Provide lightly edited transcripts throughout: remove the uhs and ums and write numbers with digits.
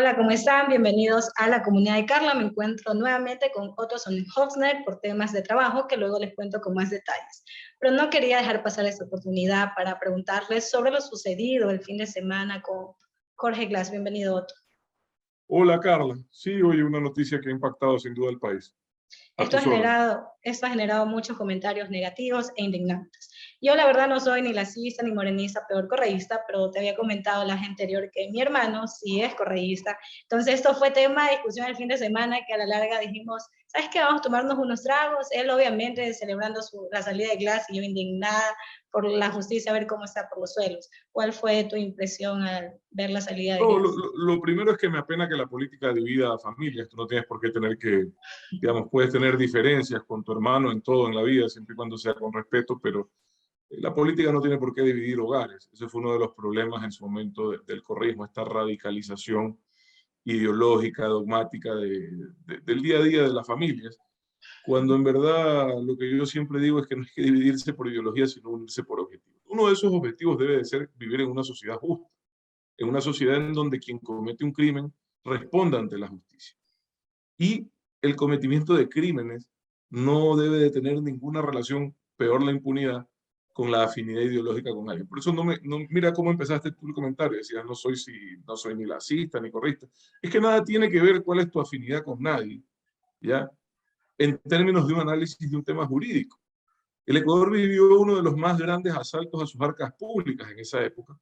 Hola, ¿cómo están? Bienvenidos a la comunidad de Carla. Me encuentro nuevamente con Otto Sonnenhofsner por temas de trabajo que luego les cuento con más detalles. Pero no quería dejar pasar esta oportunidad para preguntarles sobre lo sucedido el fin de semana con Jorge Glass. Bienvenido, Otto. Hola Carla, sí, oye, una noticia que ha impactado sin duda al país. A Esto ha tus órdenes. generado muchos comentarios negativos e indignantes. Yo la verdad no soy ni lacista, ni morenista, peor correísta, pero te había comentado la vez anterior que mi hermano sí es correísta. Entonces esto fue tema de discusión el fin de semana, que a la larga dijimos, ¿sabes qué? Vamos a tomarnos unos tragos. Él obviamente celebrando la salida de Glass y yo indignada por la justicia, a ver cómo está por los suelos. ¿Cuál fue tu impresión al ver la salida de No, Glass? lo primero es que me apena que la política divida a familias. Tú no tienes por qué tener que, digamos, puedes tener diferencias con tu hermano en todo en la vida, siempre y cuando sea con respeto, pero la política no tiene por qué dividir hogares. Ese fue uno de los problemas en su momento del correísmo, esta radicalización ideológica, dogmática del día a día de las familias, cuando en verdad lo que yo siempre digo es que no hay que dividirse por ideología, sino unirse por objetivos. Uno de esos objetivos debe de ser vivir en una sociedad justa, en una sociedad en donde quien comete un crimen responda ante la justicia. Y el cometimiento de crímenes no debe de tener ninguna relación, peor la impunidad, con la afinidad ideológica con alguien. Por eso mira cómo empezaste tu comentario, decías, no soy ni lacista ni correcta. Es que nada tiene que ver cuál es tu afinidad con nadie, ¿ya? En términos de un análisis de un tema jurídico. El Ecuador vivió uno de los más grandes asaltos a sus arcas públicas en esa época,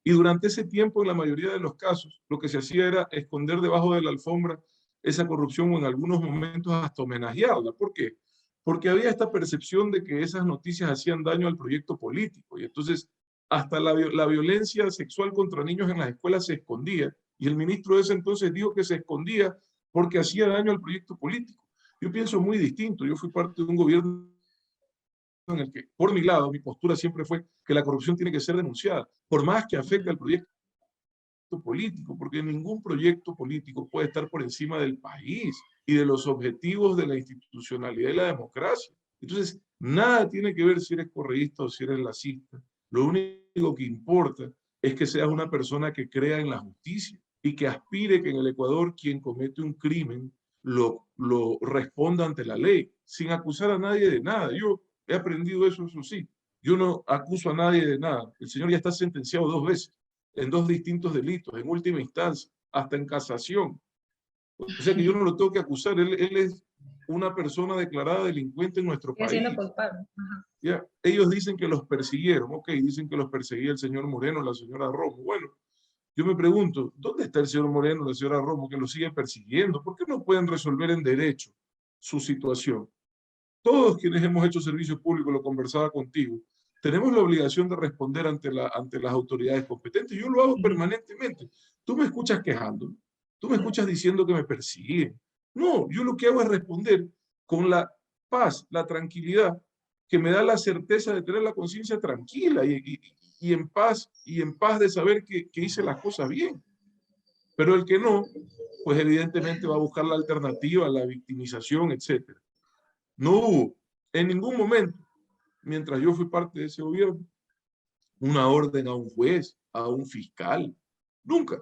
y durante ese tiempo, en la mayoría de los casos, lo que se hacía era esconder debajo de la alfombra esa corrupción o en algunos momentos hasta homenajearla. ¿Por qué? Porque había esta percepción de que esas noticias hacían daño al proyecto político, y entonces hasta la violencia sexual contra niños en las escuelas se escondía, y el ministro de ese entonces dijo que se escondía porque hacía daño al proyecto político. Yo pienso muy distinto. Yo fui parte de un gobierno en el que, por mi lado, mi postura siempre fue que la corrupción tiene que ser denunciada, por más que afecte al proyecto político, porque ningún proyecto político puede estar por encima del país y de los objetivos de la institucionalidad y la democracia. Entonces, nada tiene que ver si eres correísta o si eres lacista. Lo único que importa es que seas una persona que crea en la justicia y que aspire que en el Ecuador quien comete un crimen lo responda ante la ley, sin acusar a nadie de nada. Yo he aprendido eso sí. Yo no acuso a nadie de nada. El señor ya está sentenciado 2 veces en 2 distintos delitos, en última instancia, hasta en casación. O sea que yo no lo tengo que acusar. Él es una persona declarada delincuente en nuestro Sigue siendo país. culpable. Ajá. ¿Ya? Ellos dicen que los persiguieron, ok, dicen que los perseguía el señor Moreno, la señora Romo. Bueno, yo me pregunto, ¿dónde está el señor Moreno, la señora Romo, que lo sigue persiguiendo? ¿Por qué no pueden resolver en derecho su situación? Todos quienes hemos hecho servicio público, lo conversaba contigo, tenemos la obligación de responder ante las autoridades competentes. Yo lo hago permanentemente. Tú me escuchas quejando, tú me escuchas diciendo que me persiguen. No, yo lo que hago es responder con la paz, la tranquilidad, que me da la certeza de tener la conciencia tranquila y en paz de saber que hice las cosas bien. Pero el que no, pues evidentemente va a buscar la alternativa, la victimización, etcétera. No hubo en ningún momento, mientras yo fui parte de ese gobierno, una orden a un juez, a un fiscal. Nunca.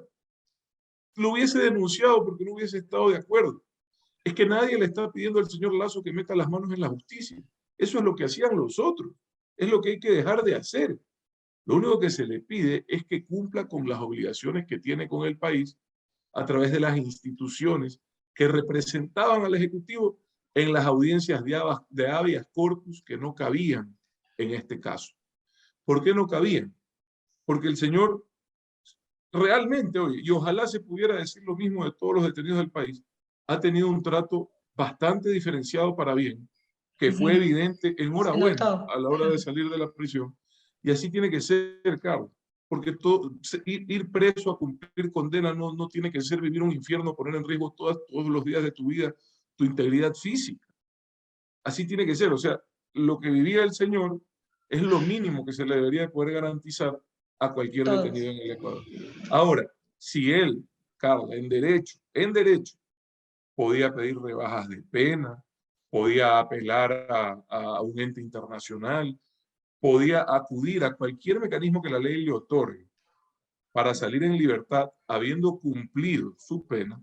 Lo hubiese denunciado porque no hubiese estado de acuerdo. Es que nadie le está pidiendo al señor Lazo que meta las manos en la justicia. Eso es lo que hacían los otros. Es lo que hay que dejar de hacer. Lo único que se le pide es que cumpla con las obligaciones que tiene con el país a través de las instituciones que representaban al Ejecutivo en las audiencias de habeas corpus que no cabían en este caso. ¿Por qué no cabían? Porque el señor realmente, oye, y ojalá se pudiera decir lo mismo de todos los detenidos del país, ha tenido un trato bastante diferenciado para bien, que fue evidente en hora Se buena notó. a la hora de salir de la prisión. Y así tiene que ser, Carlos, porque ir preso a cumplir condena no tiene que ser vivir un infierno, poner en riesgo todos los días de tu vida, tu integridad física. Así tiene que ser. O sea, lo que vivía el señor es lo mínimo que se le debería de poder garantizar a cualquier Todos. detenido en el Ecuador. Ahora, si él, Carla, en derecho, podía pedir rebajas de pena, podía apelar a un ente internacional, podía acudir a cualquier mecanismo que la ley le otorgue para salir en libertad habiendo cumplido su pena,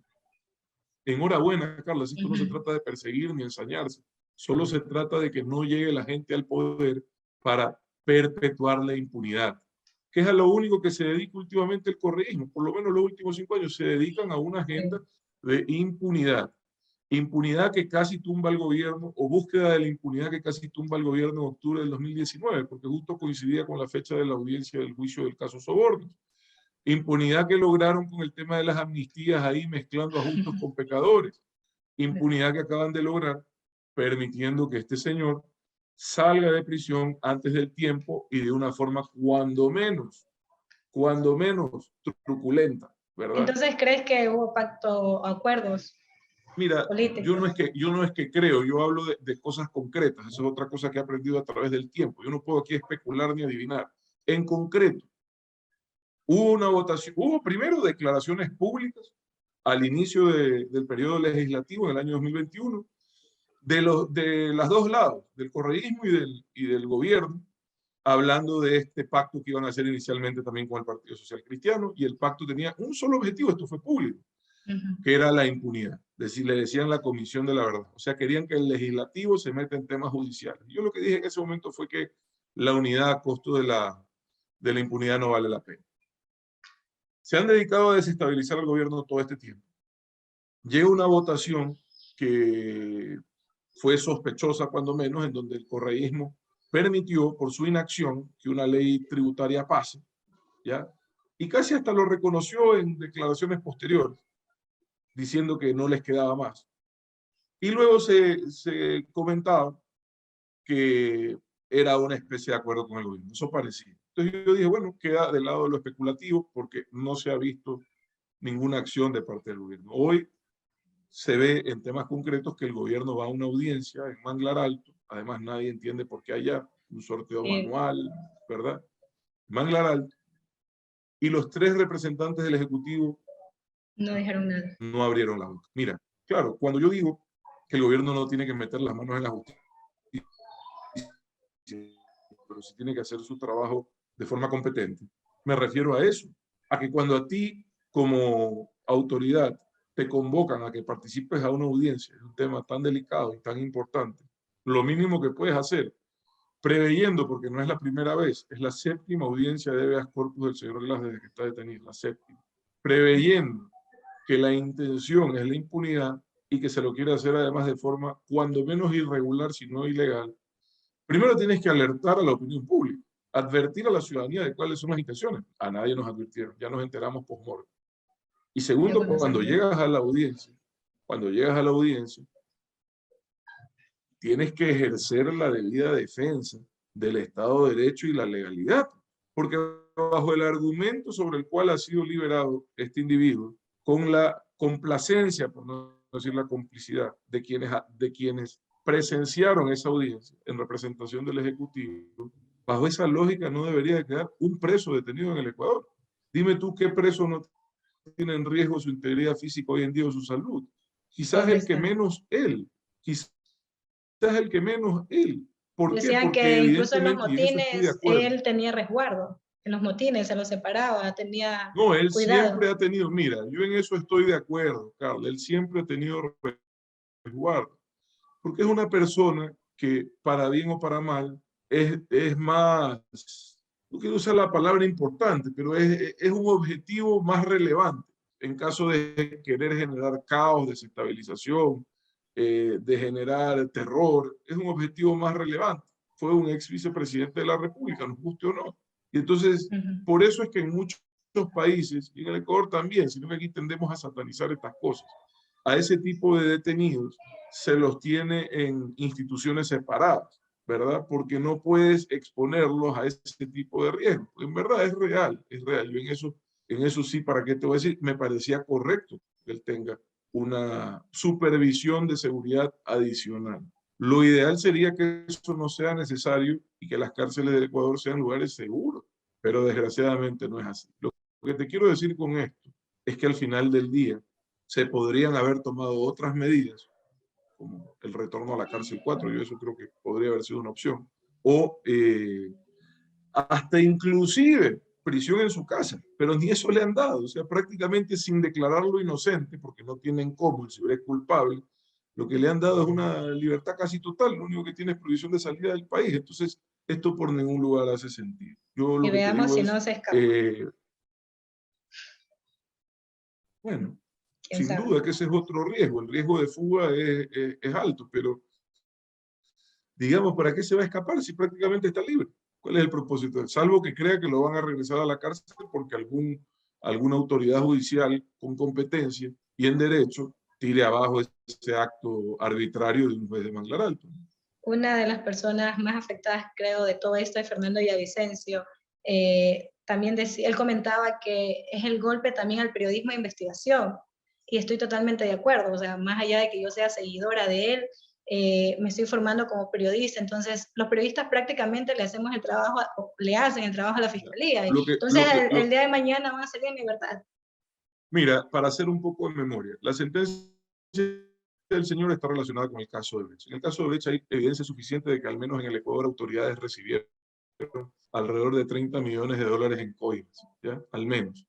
enhorabuena, Carla, esto no se trata de perseguir ni ensañarse, solo se trata de que no llegue la gente al poder para perpetuar la impunidad, que es a lo único que se dedica últimamente el correísmo, por lo menos los últimos 5 años se dedican a una agenda de impunidad. Impunidad que casi tumba al gobierno, o búsqueda de la impunidad que casi tumba al gobierno en octubre del 2019, porque justo coincidía con la fecha de la audiencia del juicio del caso Sobornos. Impunidad que lograron con el tema de las amnistías ahí mezclando a justos con pecadores. Impunidad que acaban de lograr permitiendo que este señor salga de prisión antes del tiempo y de una forma cuando menos truculenta, ¿verdad? Entonces, ¿crees que hubo pacto, acuerdos Mira, políticos? yo no es que creo, yo hablo de cosas concretas, eso es otra cosa que he aprendido a través del tiempo. Yo no puedo aquí especular ni adivinar. En concreto, hubo una votación, hubo primero declaraciones públicas al inicio del periodo legislativo en el año 2021, de las dos lados, del correísmo y del gobierno, hablando de este pacto que iban a hacer inicialmente también con el Partido Social Cristiano, y el pacto tenía un solo objetivo, esto fue público, que era la impunidad. Es decir, le decían la Comisión de la Verdad. O sea, querían que el legislativo se meta en temas judiciales. Yo lo que dije en ese momento fue que la unidad a costo de la impunidad no vale la pena. Se han dedicado a desestabilizar al gobierno todo este tiempo. Llega una votación que fue sospechosa cuando menos, en donde el correísmo permitió por su inacción que una ley tributaria pase, ¿ya? Y casi hasta lo reconoció en declaraciones posteriores, diciendo que no les quedaba más. Y luego se comentaba que era una especie de acuerdo con el gobierno. Eso parecía. Entonces yo dije, bueno, queda del lado de lo especulativo porque no se ha visto ninguna acción de parte del gobierno. Hoy se ve en temas concretos que el gobierno va a una audiencia en Manglar Alto. Además, nadie entiende por qué haya un sorteo manual, ¿verdad? Manglar Alto. Y los 3 representantes del Ejecutivo no dijeron nada. No abrieron la boca. Mira, claro, cuando yo digo que el gobierno no tiene que meter las manos en la justicia, pero sí tiene que hacer su trabajo de forma competente, me refiero a eso, a que cuando a ti como autoridad te convocan a que participes a una audiencia en un tema tan delicado y tan importante, lo mínimo que puedes hacer, preveyendo, porque no es la primera vez, es la 7ª audiencia de habeas corpus del señor Glass desde que está detenido, la 7ª, preveyendo que la intención es la impunidad y que se lo quiere hacer además de forma cuando menos irregular, si no ilegal, primero tienes que alertar a la opinión pública, advertir a la ciudadanía de cuáles son las intenciones. A nadie nos advirtieron, ya nos enteramos post-mortem. Y segundo, cuando llegas a la audiencia, tienes que ejercer la debida defensa del Estado de Derecho y la legalidad, porque bajo el argumento sobre el cual ha sido liberado este individuo, con la complacencia, por no decir la complicidad, de quienes presenciaron esa audiencia en representación del Ejecutivo, bajo esa lógica no debería de quedar un preso detenido en el Ecuador. Dime tú qué preso no tiene en riesgo su integridad física hoy en día o su salud. Quizás el que menos él, quizás el que menos él. ¿Por qué? Decían Porque que incluso en los evidentemente, y en eso estoy de motines acuerdo, él tenía resguardo. En los motines se los separaba, tenía no, él cuidado. siempre ha tenido, mira, yo en eso estoy de acuerdo, Carlos, él siempre ha tenido resguardo, porque es una persona que, para bien o para mal, es más, no quiero usar la palabra importante, pero es un objetivo más relevante en caso de querer generar caos, desestabilización, de generar terror, es un objetivo más relevante. Fue un ex vicepresidente de la República, nos guste o no. Y entonces, por eso es que en muchos países, y en el Ecuador también, sino que aquí tendemos a satanizar estas cosas, a ese tipo de detenidos se los tiene en instituciones separadas, ¿verdad? Porque no puedes exponerlos a ese tipo de riesgo. En verdad es real, es real. Yo en eso sí, ¿para qué te voy a decir? Me parecía correcto que él tenga una supervisión de seguridad adicional. Lo ideal sería que eso no sea necesario y que las cárceles del Ecuador sean lugares seguros, pero desgraciadamente no es así. Lo que te quiero decir con esto es que al final del día se podrían haber tomado otras medidas, como el retorno a la cárcel 4, yo eso creo que podría haber sido una opción, o hasta inclusive prisión en su casa, pero ni eso le han dado, o sea, prácticamente sin declararlo inocente, porque no tienen cómo, el señor es culpable, lo que le han dado es una libertad casi total, lo único que tiene es prohibición de salida del país, entonces esto por ningún lugar hace sentido. Yo Y lo que te veamos digo si es, no se escapa. bueno, ¿Quién sin sabe? duda que ese es otro riesgo, el riesgo de fuga es alto, pero digamos, ¿para qué se va a escapar si prácticamente está libre? ¿Cuál es el propósito? Salvo que crea que lo van a regresar a la cárcel porque alguna autoridad judicial con competencia y en derecho tire abajo ese acto arbitrario de un juez de Manglar Alto. Una de las personas más afectadas, creo, de todo esto es Fernando Villavicencio. También decía, él comentaba que es el golpe también al periodismo de investigación, y estoy totalmente de acuerdo, o sea, más allá de que yo sea seguidora de él, me estoy formando como periodista, entonces los periodistas prácticamente le hacemos el trabajo, le hacen el trabajo a la fiscalía, Lo que, entonces lo que, el día de mañana van a salir en libertad. Mira, para hacer un poco de memoria, la sentencia del señor está relacionada con el caso de Brecht. En el caso de Brecht hay evidencia suficiente de que al menos en el Ecuador autoridades recibieron alrededor de 30 millones de dólares en coimas, ¿ya? Al menos.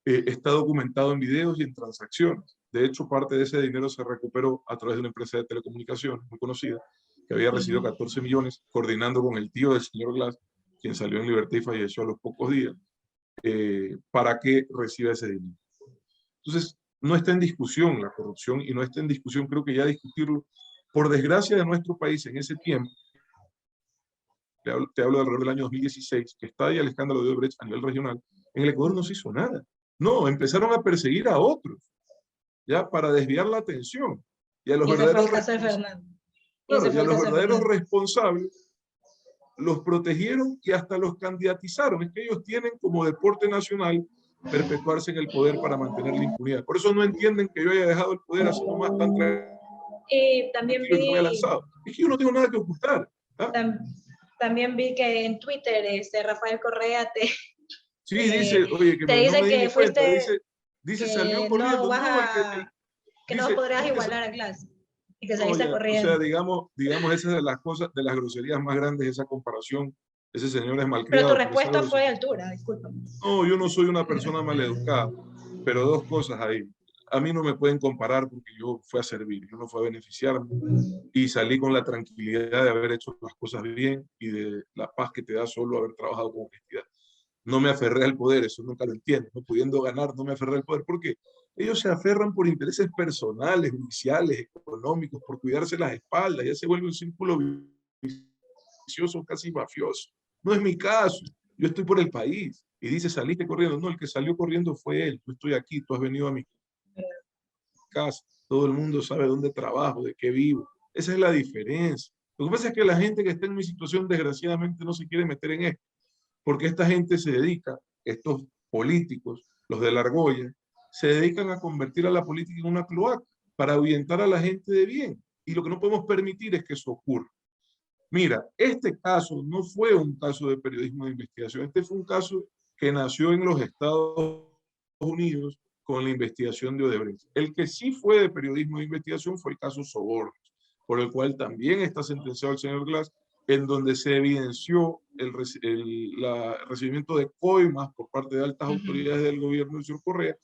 Está documentado en videos y en transacciones. De hecho, parte de ese dinero se recuperó a través de una empresa de telecomunicaciones muy conocida, que había recibido 14 millones, coordinando con el tío del señor Glass, quien salió en libertad y falleció a los pocos días, para que reciba ese dinero. Entonces, no está en discusión la corrupción y no está en discusión, creo que ya discutirlo, por desgracia de nuestro país en ese tiempo, te hablo de alrededor del año 2016, que está ahí el escándalo de Odebrecht a nivel regional, en el Ecuador no se hizo nada. No, empezaron a perseguir a otros, ya, para desviar la atención. Y a los Y ese fue el verdaderos caso de responsables, Fernando. Y ese claro, y fue a el los caso de verdaderos Fernando. responsables los protegieron y hasta los candidatizaron. Es que ellos tienen como deporte nacional perpetuarse en el poder para mantener la impunidad. Por eso no entienden que yo haya dejado el poder así nomás tan Y también tranquilo y que no me haya vi, lanzado. Es que yo no tengo nada que ocultar. ¿Ah? tam, también vi que en Twitter Rafael Correa Sí, eh, dice, oye, que te no dice me di ni que cuenta, fuiste, dice, salió que no corriendo, vas no, que no dice, podrás no, igualar a Glass y que no, saliste ya, o sea, corriendo. digamos, esa es de las cosas, de las groserías más grandes, esa comparación, ese señor es Pero tu malcriado, pero es respuesta algo fue de de... altura, discúlpame. No, yo no soy una persona maleducada, pero dos cosas ahí. A mí no me pueden comparar porque yo fui a servir, yo no fui a beneficiarme y salí con la tranquilidad de haber hecho las cosas bien y de la paz que te da solo haber trabajado con honestidad. No me aferré al poder, eso nunca lo entiendo. No pudiendo ganar, no me aferré al poder porque ellos se aferran por intereses personales, judiciales, económicos, por cuidarse las espaldas, ya se vuelve un círculo vicioso, casi mafioso. No es mi caso, yo estoy por el país. Y dice, saliste corriendo. No, el que salió corriendo fue él. Yo estoy aquí, tú has venido a mi casa, todo el mundo sabe dónde trabajo, de qué vivo. Esa es la diferencia. Lo que pasa es que la gente que está en mi situación, desgraciadamente, no se quiere meter en esto, porque esta gente se dedica, estos políticos, los de la argolla, se dedican a convertir a la política en una cloaca para ahuyentar a la gente de bien. Y lo que no podemos permitir es que eso ocurra. Mira, este caso no fue un caso de periodismo de investigación, este fue un caso que nació en los Estados Unidos con la investigación de Odebrecht. El que sí fue de periodismo de investigación fue el caso Sobornos, por el cual también está sentenciado el señor Glass, en donde se evidenció el recibimiento de coimas por parte de altas autoridades del gobierno del señor Correa,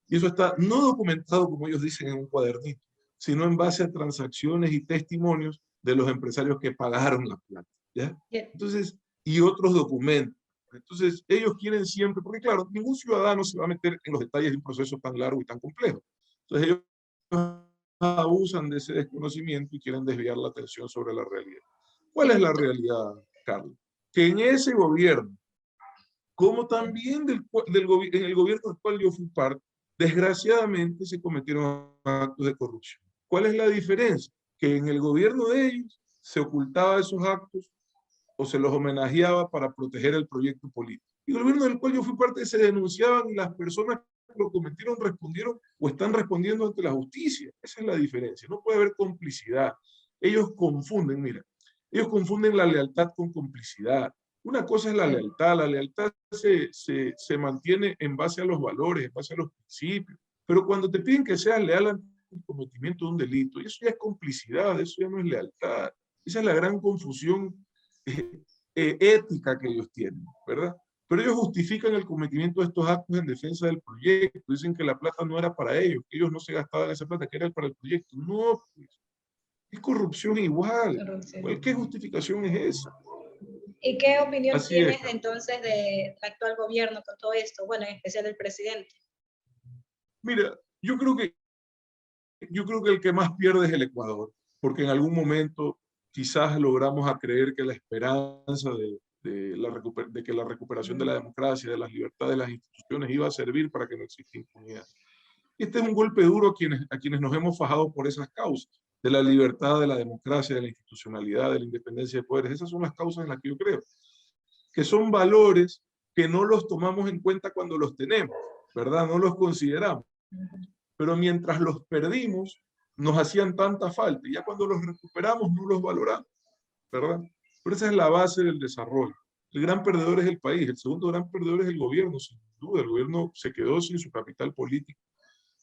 y eso está no documentado, como ellos dicen, en un cuadernito, sino en base a transacciones y testimonios de los empresarios que pagaron la plata, ¿ya? Entonces, y otros documentos. Entonces, ellos quieren siempre, porque claro, ningún ciudadano se va a meter en los detalles de un proceso tan largo y tan complejo. Entonces, ellos abusan de ese desconocimiento y quieren desviar la atención sobre la realidad. ¿Cuál es la realidad, Carlos? Que en ese gobierno, como también en el gobierno del cual yo fui parte, desgraciadamente se cometieron actos de corrupción. ¿Cuál es la diferencia? Que en el gobierno de ellos se ocultaba esos actos o se los homenajeaba para proteger el proyecto político. Y el gobierno del cual yo fui parte se denunciaban y las personas que lo cometieron respondieron o están respondiendo ante la justicia. Esa es la diferencia. No puede haber complicidad. Ellos confunden, mira, ellos confunden la lealtad con complicidad. Una cosa es la lealtad se mantiene en base a los valores, en base a los principios, pero cuando te piden que seas leal ante el cometimiento de un delito, eso ya es complicidad, eso ya no es lealtad. Esa es la gran confusión ética que ellos tienen, ¿verdad? Pero ellos justifican el cometimiento de estos actos en defensa del proyecto. Dicen que la plata no era para ellos, que ellos no se gastaban esa plata, que era para el proyecto. No, pues, es corrupción igual. Corrupción. ¿Qué justificación es esa? ¿Y qué opinión Así es, tienes Carlos. entonces del actual gobierno con todo esto? Bueno, en especial del presidente. Mira, yo creo que el que más pierde es el Ecuador, porque en algún momento quizás logramos a creer que la esperanza de que la recuperación de la democracia, de las libertades de las instituciones iba a servir para que no exista impunidad. Este es un golpe duro a quienes nos hemos fajado por esas causas, de la libertad, de la democracia, de la institucionalidad, de la independencia de poderes. Esas son las causas en las que yo creo, que son valores que no los tomamos en cuenta cuando los tenemos, ¿verdad? No los consideramos. Pero mientras los perdimos, nos hacían tanta falta. Y ya cuando los recuperamos, no los valoramos, ¿verdad? Pero esa es la base del desarrollo. El gran perdedor es el país, el segundo gran perdedor es el gobierno, sin duda. El gobierno se quedó sin su capital político,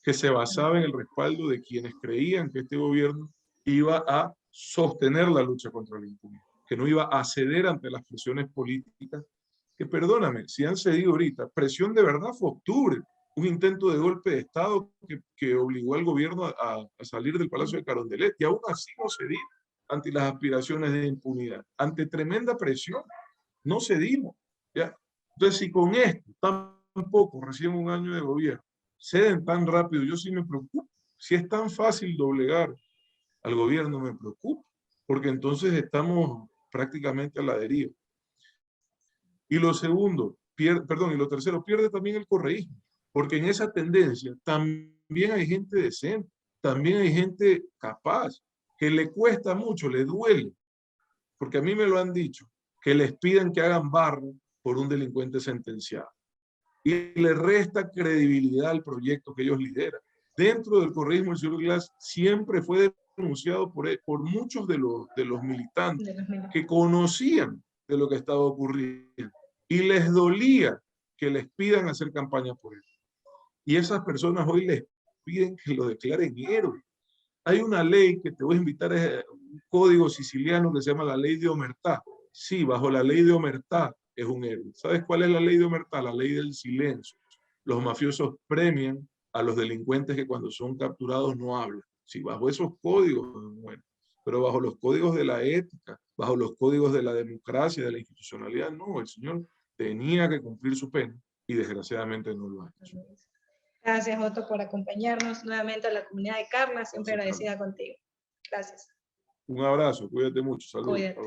que se basaba en el respaldo de quienes creían que este gobierno iba a sostener la lucha contra la impunidad, que no iba a ceder ante las presiones políticas, que perdóname, si han cedido ahorita, presión de verdad fue octubre, un intento de golpe de Estado que obligó al gobierno a salir del Palacio de Carondelet, y aún así no cedimos ante las aspiraciones de impunidad, ante tremenda presión, no cedimos, ¿ya? Entonces, si con esto, tampoco recién un año de gobierno, ceden tan rápido, yo sí me preocupo. Si es tan fácil doblegar al gobierno, me preocupa, porque entonces estamos prácticamente a la deriva. Y lo segundo, y lo tercero, pierde también el correísmo, porque en esa tendencia también hay gente decente, también hay gente capaz, que le cuesta mucho, le duele, porque a mí me lo han dicho, que les pidan que hagan barro por un delincuente sentenciado. Y le resta credibilidad al proyecto que ellos lideran. Dentro del correísmo, el señor Glass siempre fue denunciado por muchos de los militantes que conocían de lo que estaba ocurriendo y les dolía que les pidan hacer campaña por él. Y esas personas hoy les piden que lo declaren héroe. Hay una ley que te voy a invitar, es un código siciliano que se llama la ley de Omertá. Sí, bajo la ley de Omertá es un héroe. ¿Sabes cuál es la ley de Omertá? La ley del silencio. Los mafiosos premian a los delincuentes que cuando son capturados no hablan. Sí, bajo esos códigos, bueno, pero bajo los códigos de la ética, bajo los códigos de la democracia, de la institucionalidad, no, el señor tenía que cumplir su pena y desgraciadamente no lo ha hecho. Gracias, Otto, por acompañarnos nuevamente a la comunidad de Carla, siempre agradecida contigo. Gracias. Un abrazo, cuídate mucho, saludos. Cuídate.